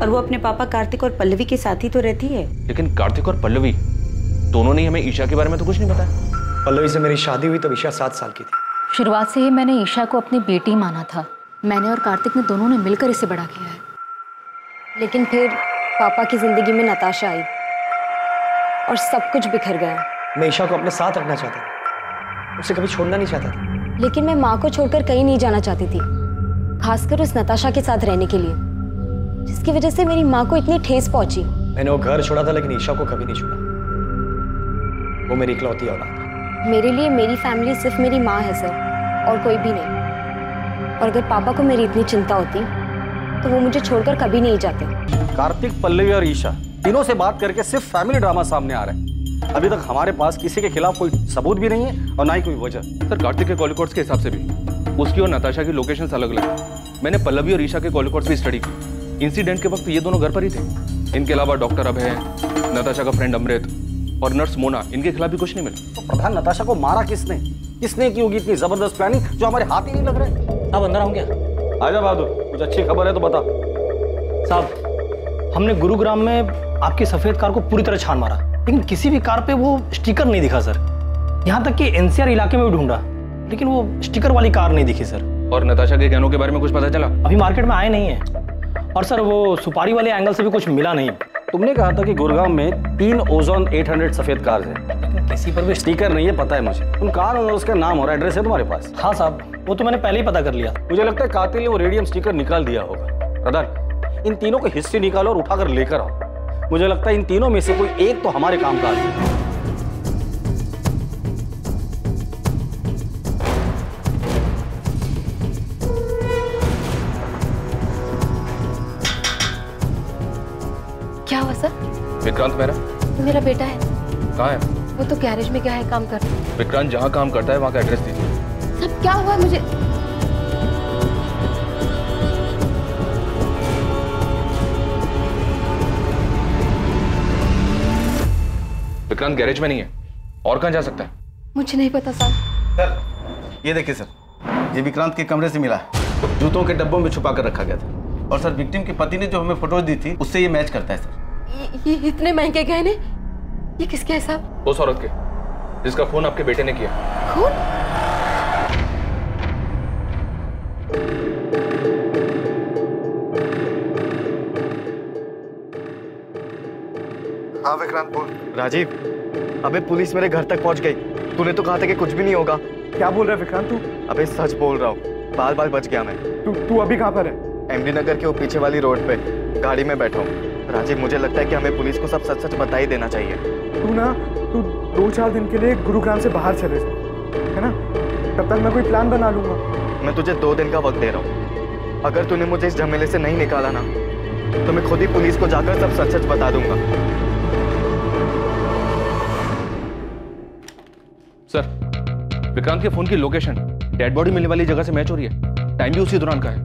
और वो अपने पापा कार्तिक और पल्लवी के साथ ही तो रहती है। लेकिन कार्तिक और पल्लवी दोनों ने हमें ईशा के बारे में तो कुछ नहीं बताया। पल्लवी से मेरी शादी हुई तब ईशा 7 साल की थी। शुरुआत से ही मैंने ईशा को अपनी बेटी माना था। मैंने और कार्तिक ने दोनों ने मिलकर इसे बड़ा किया है। लेकिन फिर पापा की जिंदगी में नताशा आई और सब कुछ बिखर गया। मैं ईशा को अपने साथ रखना चाहता था, उसे कभी छोड़ना नहीं चाहता था। लेकिन मैं माँ को छोड़कर कहीं नहीं जाना चाहती थी, खासकर उस नताशा के साथ रहने के लिए, जिसकी वजह से मेरी माँ को इतनी ठेस पहुंची। मैंने वो घर छोड़ा था लेकिन ईशा को कभी नहीं छोड़ा। वो मेरी इकलौती औलाद है। मेरे लिए मेरी फैमिली सिर्फ मेरी माँ है सर, और कोई भी नहीं। और अगर पापा को मेरी इतनी चिंता होती तो वो मुझे छोड़कर कभी नहीं जाते। कार्तिक, पल्लवी और ईशा तीनों से बात करके सिर्फ फैमिली ड्रामा सामने आ रहा है। अभी तक हमारे पास किसी के खिलाफ कोई सबूत भी नहीं है और ना ही कोई वजह। सर, कार्तिक के कॉल रिकॉर्ड्स के हिसाब से भी उसकी और नताशा की लोकेशंस अलग अलग है। मैंने पल्लवी और ईशा के कॉल रिकॉर्ड्स भी स्टडी की। इंसिडेंट के वक्त ये दोनों घर पर ही थे। इनके अलावा डॉक्टर अभय, नताशा का फ्रेंड अमृत और नर्स मोना, इनके खिलाफ भी कुछ नहीं मिला। तो प्रधान, नताशा को मारा किसने? किसने की होगी इतनी जबरदस्त प्लानिंग जो हमारे हाथ ही नहीं लग रहा है? अब अंदर आऊं क्या? आजा बहादुर, कुछ अच्छी खबर है तो बता। साहब, हमने गुरुग्राम में आपकी सफेद कार को पूरी तरह छान मारा, लेकिन किसी भी कार पे वो स्टिकर नहीं दिखा सर। यहाँ तक कि NCR इलाके में भी ढूंढा, लेकिन वो स्टिकर वाली कार नहीं दिखी सर। और नताशा के गहनों के बारे में कुछ पता चला? अभी मार्केट में आए नहीं है। और सर, वो सुपारी वाले एंगल से भी कुछ मिला नहीं। तुमने कहा था कि गुरुग्राम में 3 ओजोन 800 सफेद कार्स हैं। किसी पर भी स्टिकर नहीं है, पता है मुझे। उन कार और उसका नाम और एड्रेस है तुम्हारे पास? हाँ साहब, वो तो मैंने पहले ही पता कर लिया। मुझे लगता है कातिल ने वो रेडियम स्टिकर निकाल दिया होगा। प्रधान, इन तीनों की हिस्ट्री निकालो और उठाकर लेकर आओ। मुझे लगता है इन तीनों में से कोई एक तो हमारे काम का है। क्या हुआ सर? विक्रांत मेरा बेटा है। कहाँ है? वो तो गैरेज में गया है काम कर। विक्रांत जहाँ काम करता है वहाँ का एड्रेस दीजिए। सब क्या हुआ मुझे? विक्रांत गैरेज में नहीं है, और कहाँ जा सकता है? मुझे नहीं पता सर। सर ये देखिए सर, ये विक्रांत के कमरे से मिला है, जूतों के डब्बों में छुपा कर रखा गया था। और सर विक्टिम के पति ने जो हमें फोटोज दी थी उससे ये मैच करता है सर। ये इतने महंगे गहने, ये किसके है साहब? उस औरत के जिसका खून आपके बेटे ने किया। खून? हाँ विक्रांत बोल। राजीव, अबे पुलिस मेरे घर तक पहुंच गई। तूने तो कहा था कि कुछ भी नहीं होगा। क्या बोल रहा है विक्रांत तू? अबे सच बोल रहा हूँ, बाल बाल बच गया मैं। तू अभी कहाँ पर है? एमडी नगर के वो पीछे वाली रोड पे गाड़ी में बैठा हूँ। राजीव, मुझे लगता है कि हमें पुलिस को सब सच सच बता ही देना चाहिए। तू 2-4 दिन के लिए गुरुग्राम से बाहर चले जा, है ना? तब तक मैं कोई प्लान बना लूंगा। मैं तुझे 2 दिन का वक्त दे रहा हूँ। अगर तूने मुझे इस झमेले से नहीं निकाला ना, तो मैं खुद ही पुलिस को जाकर सब सच सच बता दूंगा। सर, विक्रांत के फोन की लोकेशन डेड बॉडी मिलने वाली जगह से मैच हो रही है। टाइम भी उसी दौरान का है।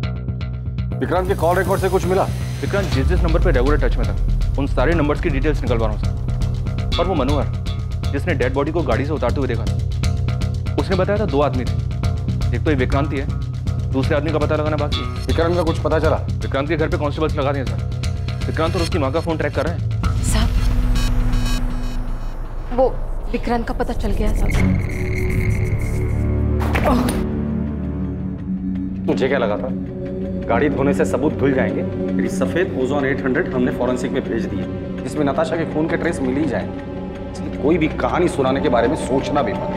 विक्रांत के कॉल रिकॉर्ड से कुछ मिला? विक्रांत जिस नंबर पे रेगुलर टच में था, उन सारे नंबर्स की डिटेल्स निकलवा रहा हूँ सर। और वो मनोहर जिसने डेड बॉडी को गाड़ी से उतारते हुए देखा था, उसने बताया था 2 आदमी थे। एक तो ये विक्रांत ही है, दूसरे आदमी का पता लगाना बाकी है। विक्रांत का कुछ पता चला? विक्रांत के घर पे कांस्टेबल्स लगा दिए सर। विक्रांत और उसकी माँ का फोन ट्रैक कर रहे हैं। साहब, वो विक्रांत का पता चल गया है साहब। मुझे क्या लगा था गाड़ी धोने से सबूत धुल जाएंगे। मेरी सफेद ओजोन 800 हमने फॉरेंसिक में भेज दी है, जिसमें नताशा के खून के ट्रेस मिल ही जाएंगे। इसलिए कोई भी कहानी सुनाने के बारे में सोचना भी मत।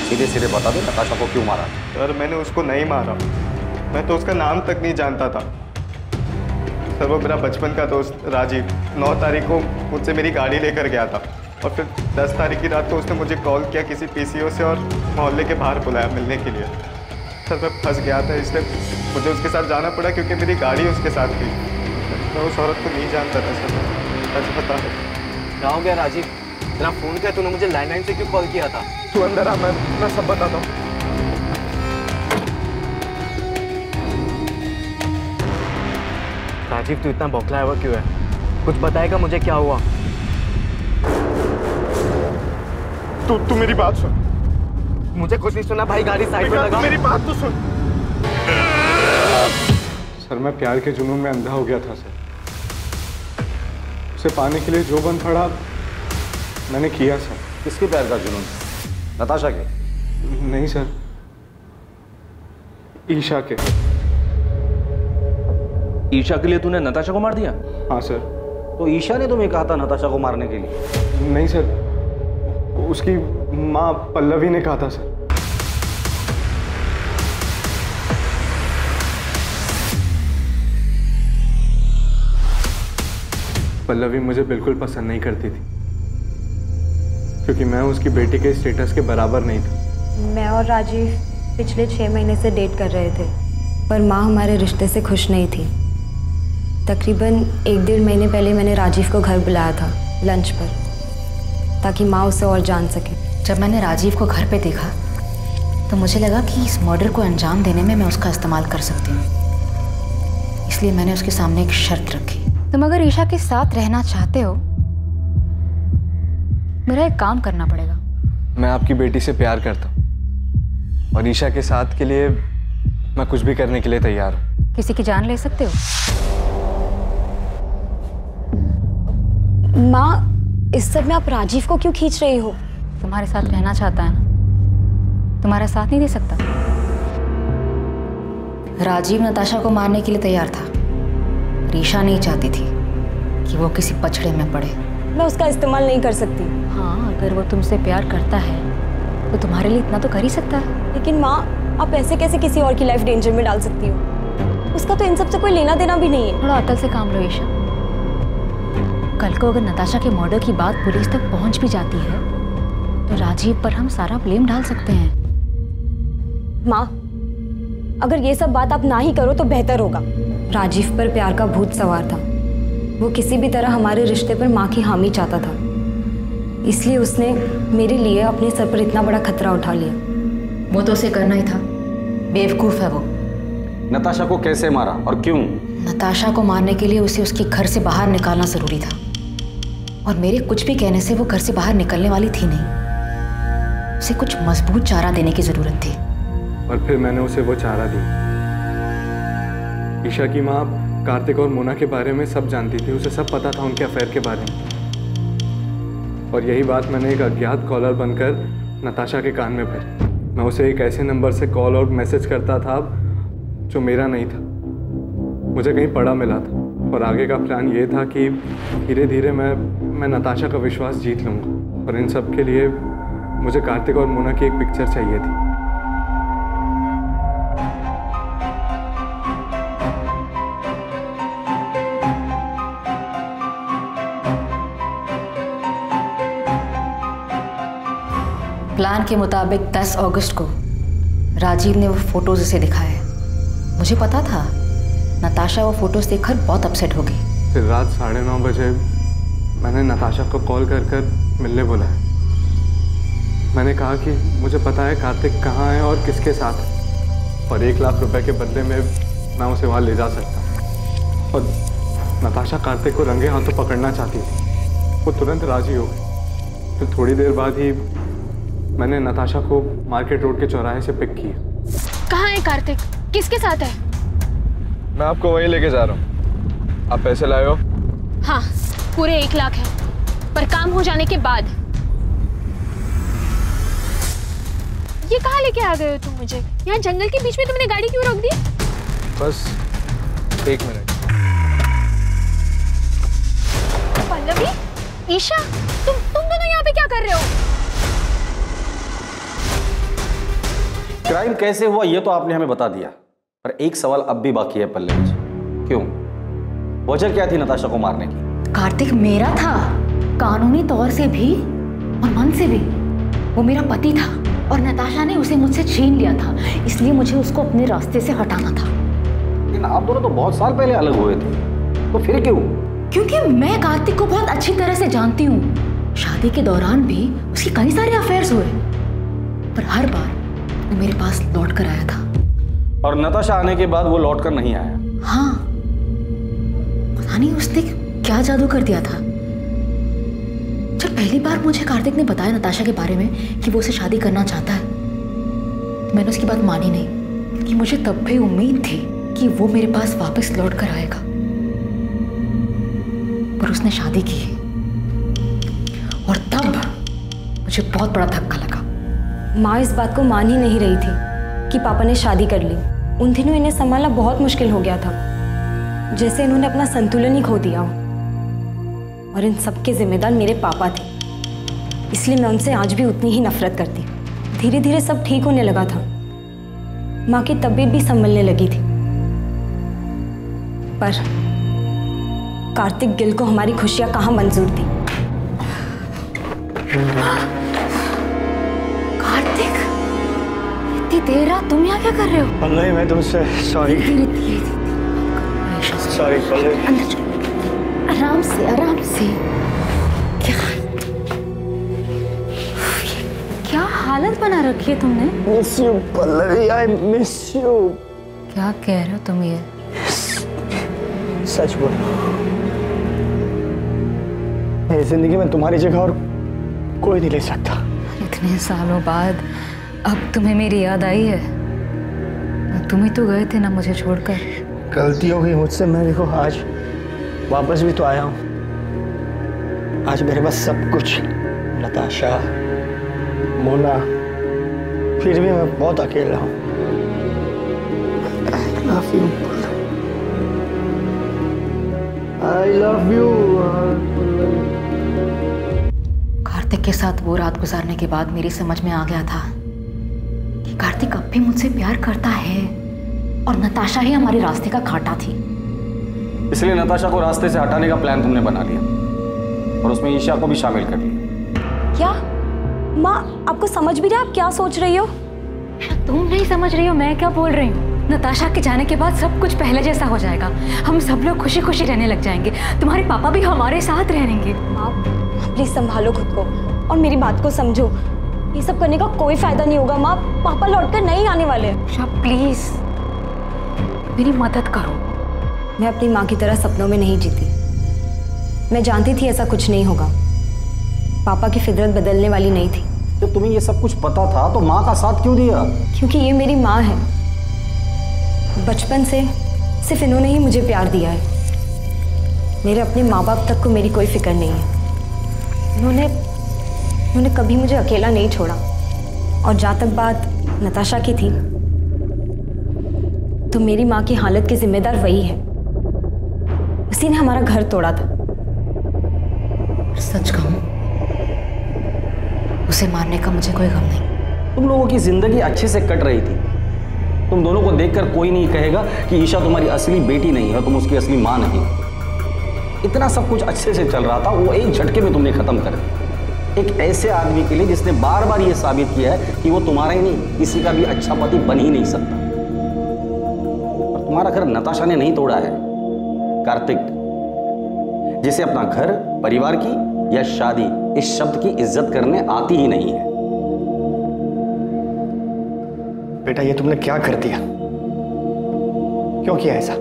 सीधे सीधे बता दो नताशा को क्यों मारा। सर मैंने उसको नहीं मारा, मैं तो उसका नाम तक नहीं जानता था। सर वो मेरा बचपन का दोस्त राजीव 9 तारीख को मुझसे मेरी गाड़ी लेकर गया था, और फिर 10 तारीख की रात को उसने मुझे कॉल किया किसी पीसीओ से और मोहल्ले के बाहर बुलाया मिलने के लिए। सर मैं फंस गया था, इसलिए मुझे उसके साथ जाना पड़ा क्योंकि मेरी गाड़ी उसके साथ थी। मैं उस औरत को नहीं जानता था सर, सच बता रहा। क्या हो गया राजीव? तेरा फोन क्या, तूने मुझे लैंडलाइन से क्यों कॉल किया था? तू अंदर आ, मैं सब बताता हूँ। राजीव तू इतना बौखलाया हुआ क्यों है? कुछ बताएगा मुझे क्या हुआ? तू मेरी बात सुन। मुझे कुछ नहीं सुना भाई, गाड़ी साइड में लगा। मेरी बात तो सुन। सर मैं प्यार के जुनून में अंधा हो गया था सर। उसे पाने के लिए जो बन पड़ा मैंने किया सर। किसके प्यार का जुनून? नताशा के? नहीं सर, ईशा के। ईशा के लिए तूने नताशा को मार दिया? हाँ सर। तो ईशा ने तुम्हें कहा था नताशा को मारने के लिए? नहीं सर, उसकी माँ पल्लवी ने कहा था सर। पल्लवी मुझे बिल्कुल पसंद नहीं करती थी, क्योंकि मैं उसकी बेटी के स्टेटस के बराबर नहीं था। मैं और राजीव पिछले 6 महीने से डेट कर रहे थे, पर माँ हमारे रिश्ते से खुश नहीं थी। तकरीबन 1-1.5 महीने पहले मैंने राजीव को घर बुलाया था लंच पर, ताकि माँ उसे और जान सके। जब मैंने राजीव को घर पे देखा तो मुझे लगा कि इस मर्डर को अंजाम देने में मैं उसका इस्तेमाल कर सकती हूँ, इसलिए मैंने उसके सामने एक शर्त रखी। तुम अगर ईशा के साथ रहना चाहते हो, मेरा एक काम करना पड़ेगा। मैं आपकी बेटी से प्यार करता हूँ और ईशा के साथ के लिए मैं कुछ भी करने के लिए तैयार हूँ। किसी की जान ले सकते हो? माँ, इस सब में आप राजीव को क्यों खींच रही हो? तुम्हारे साथ रहना चाहता है ना, तुम्हारा साथ नहीं दे सकता। राजीव नताशा को मारने के लिए तैयार था, ईशा नहीं चाहती थी कि वो किसी पछड़े में पड़े। मैं उसका इस्तेमाल नहीं कर सकती। हाँ, अगर वो तुमसे प्यार करता है तो तुम्हारे लिए इतना तो कर ही सकता है। लेकिन माँ, आप ऐसे कैसे किसी और की लाइफ डेंजर में डाल सकती हो? उसका तो इन सब से कोई लेना देना भी नहीं है। थोड़ा अकल से काम लो ईशा। कल को अगर नताशा के मर्डर की बात पुलिस तक पहुंच भी जाती है तो राजीव पर हम सारा ब्लेम डाल सकते हैं। माँ, अगर ये सब बात आप ना ही करो तो बेहतर होगा। राजीव पर प्यार का भूत सवार था। वो किसी भी तरह हमारे रिश्ते पर माँ की हामी चाहता था, इसलिए उसने मेरे लिए अपने सर पर इतना बड़ा खतरा उठा लिया। वो तो उसे करना ही था, बेवकूफ़ है वो। नताशा को कैसे मारा और क्यों? नताशा को मारने के लिए उसे उसके घर से बाहर निकालना जरूरी था, और मेरे कुछ भी कहने से वो घर से बाहर निकलने वाली थी नहीं। उसे कुछ मजबूत चारा देने की जरूरत थी। और फिर मैंने उसे वो चारा दिया। ईशा की माँ कार्तिक और मोना के बारे में सब जानती थी, उसे सब पता था उनके अफेयर के बारे में। और यही बात मैंने एक अज्ञात कॉलर बनकर नताशा के कान में भरी। मैं उसे एक ऐसे नंबर से कॉल और मैसेज करता था जो मेरा नहीं था, मुझे कहीं पड़ा मिला था। और आगे का प्लान ये था कि धीरे धीरे मैं नताशा का विश्वास जीत लूँगा। और इन सब के लिए मुझे कार्तिक और मोना की एक पिक्चर चाहिए थी। प्लान के मुताबिक 10 अगस्त को राजीव ने वो फोटोज उसे दिखाए। मुझे पता था नताशा वो फोटोज देखकर बहुत अपसेट हो गई। फिर रात 9:30 बजे मैंने नताशा को कॉल कर मिलने बुलाया। मैंने कहा कि मुझे पता है कार्तिक कहाँ है और किसके साथ है, और 1 लाख रुपए के बदले में मैं उसे वहाँ ले जा सकता हूँ। और नताशा कार्तिक को रंगे हाथों पकड़ना चाहती थी। वो तुरंत राजी हो गई। फिर थोड़ी देर बाद ही मैंने नताशा को मार्केट रोड के चौराहे से पिक किया। कहाँ है कार्तिक? किसके साथ है? मैं आपको वहीं लेके जा रहा हूँ। आप पैसे लाए हो? हाँ, पूरे 1 लाख है, पर काम हो जाने के बाद। ये कहाँ लेके आ गए हो तुम मुझे? यहाँ जंगल के बीच में तुमने गाड़ी क्यों रोक दी? बस 1 मिनट। पल्लवी, ईशा, तुम दोनों यहाँ पे क्या कर रहे हो? क्राइम कैसे हुआ ये तो आपने हमें बता दिया, पर एक सवाल अब भी बाकी है पल्लवी जी। क्यों? वजह क्या थी नताशा को मारने की? कार्तिक मेरा था, कानूनी तौर से भी और मन से भी। वो मेरा पति था और नताशा ने उसे मुझसे छीन लिया था, इसलिए मुझे उसको अपने रास्ते से हटाना था। लेकिन आप दोनों तो बहुत साल पहले अलग हुए थे, तो फिर क्यों? क्योंकि मैं कार्तिक को बहुत अच्छी तरह से जानती हूँ। शादी के दौरान भी उसके कई सारे अफेयर्स हुए, पर हर बार वो मेरे पास लौट कर आया था। और नताशा आने के बाद वो लौट कर नहीं आया? हाँ, पता नहीं उसने क्या जादू कर दिया था। जब पहली बार मुझे कार्तिक ने बताया नताशा के बारे में कि वो उसे शादी करना चाहता है, तो मैंने उसकी बात मानी नहीं, क्योंकि मुझे तब भी उम्मीद थी कि वो मेरे पास वापस लौट कर आएगा। पर उसने शादी की और तब मुझे बहुत बड़ा धक्का लगा। माँ इस बात को मान ही नहीं रही थी कि पापा ने शादी कर ली। उन दिनों इन्हें संभालना बहुत मुश्किल हो गया था, जैसे इन्होंने अपना संतुलन ही खो दिया हो। और इन सब के जिम्मेदार मेरे पापा थे, इसलिए मैं उनसे आज भी उतनी ही नफरत करती। धीरे धीरे सब ठीक होने लगा था, माँ की तबीयत भी संभलने लगी थी। पर कार्तिक गिल को हमारी खुशियां कहाँ मंजूर थी। कार्तिक, इतनी देर रात तुम यहाँ क्या कर रहे हो? पल्लवी, मैं तुमसे सॉरी। सॉरी पल्लवी। अंदर चलो, आराम से आराम से। क्या हालत बना रखी है तुमने? Miss you Pallavi, I miss you. क्या कह रहे हो तुम ये? सच बोलो, मेरी जिंदगी में तुम्हारी जगह और कोई नहीं ले सकता। इतने सालों बाद अब तुम्हें मेरी याद आई है? तुम ही तो गए थे ना मुझे छोड़कर। गलती हो गई मुझसे। मैं देखो आज वापस भी तो आया हूँ। आज मेरे पास सब कुछ, नताशा, मोना, फिर भी मैं बहुत अकेला हूँ। I love you. I love you. Kartik के साथ वो रात गुजारने के बाद मेरी समझ में आ गया था कि कार्तिक अब भी मुझसे प्यार करता है और नताशा ही हमारे रास्ते का कांटा थी। इसलिए नताशा को रास्ते से हटाने का प्लान तुमने बना लिया और उसमें ईशा को भी शामिल कर लिया। क्या माँ, आपको समझ भी रहा है आप क्या सोच रही हो? तुम नहीं समझ रही हो मैं क्या बोल रही हूँ। नताशा के जाने के बाद सब कुछ पहले जैसा हो जाएगा। हम सब लोग खुशी खुशी रहने लग जाएंगे। तुम्हारे पापा भी हमारे साथ रहेंगे। माँ प्लीज संभालो खुद को और मेरी बात को समझो। ये सब करने का कोई फायदा नहीं होगा माँ। पापा लौटकर नहीं आने वाले। प्लीज मेरी मदद करो। मैं अपनी माँ की तरह सपनों में नहीं जीती। मैं जानती थी ऐसा कुछ नहीं होगा। पापा की फितरत बदलने वाली नहीं थी। जब तुम्हें ये सब कुछ पता था तो माँ का साथ क्यों दिया? क्योंकि ये मेरी माँ है। बचपन से सिर्फ इन्होंने ही मुझे प्यार दिया है। मेरे अपने माँ बाप तक को मेरी कोई फिक्र नहीं है। उन्होंने कभी मुझे अकेला नहीं छोड़ा। और जहाँ तक बात नताशा की थी, तो मेरी माँ की हालत के जिम्मेदार वही है। उसी ने हमारा घर तोड़ा था। सच कहूं, उसे मारने का मुझे कोई गम नहीं। तुम लोगों की जिंदगी अच्छे से कट रही थी। तुम दोनों को देखकर कोई नहीं कहेगा कि ईशा तुम्हारी असली बेटी नहीं है, तुम उसकी असली माँ नहीं। इतना सब कुछ अच्छे से चल रहा था, वो एक झटके में तुमने खत्म कर दिया। एक ऐसे आदमी के लिए जिसने बार बार ये साबित किया है कि वो तुम्हारा ही नहीं, किसी का भी अच्छा पति बन ही नहीं सकता। और तुम्हारा घर नताशा ने नहीं तोड़ा है, कार्तिक, जिसे अपना घर, परिवार की या शादी इस शब्द की इज्जत करने आती ही नहीं है। बेटा, ये तुमने क्या कर दिया? क्यों किया ऐसा?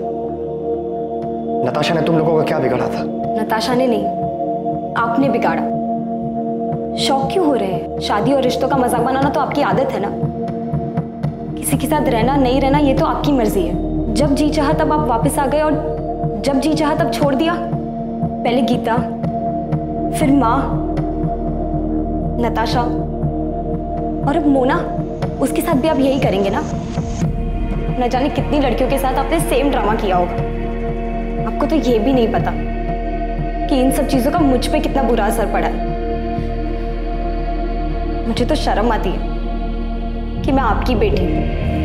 नताशा ने तुम लोगों का क्या बिगाड़ा था? नताशा ने नहीं, आपने बिगाड़ा। शौक क्यों हो रहे हैं? शादी और रिश्तों का मजाक बनाना तो आपकी आदत है ना। किसी के साथ रहना नहीं रहना ये तो आपकी मर्जी है। जब जी चाहा तब आप वापस आ गए और जब जी चाहा तब छोड़ दिया। पहले गीता, फिर माँ, नताशा और अब मोना। उसके साथ भी आप यही करेंगे ना? न जाने कितनी लड़कियों के साथ आपने सेम ड्रामा किया होगा। आपको तो ये भी नहीं पता कि इन सब चीजों का मुझ पे कितना बुरा असर पड़ा है। मुझे तो शर्म आती है कि मैं आपकी बेटी हूँ।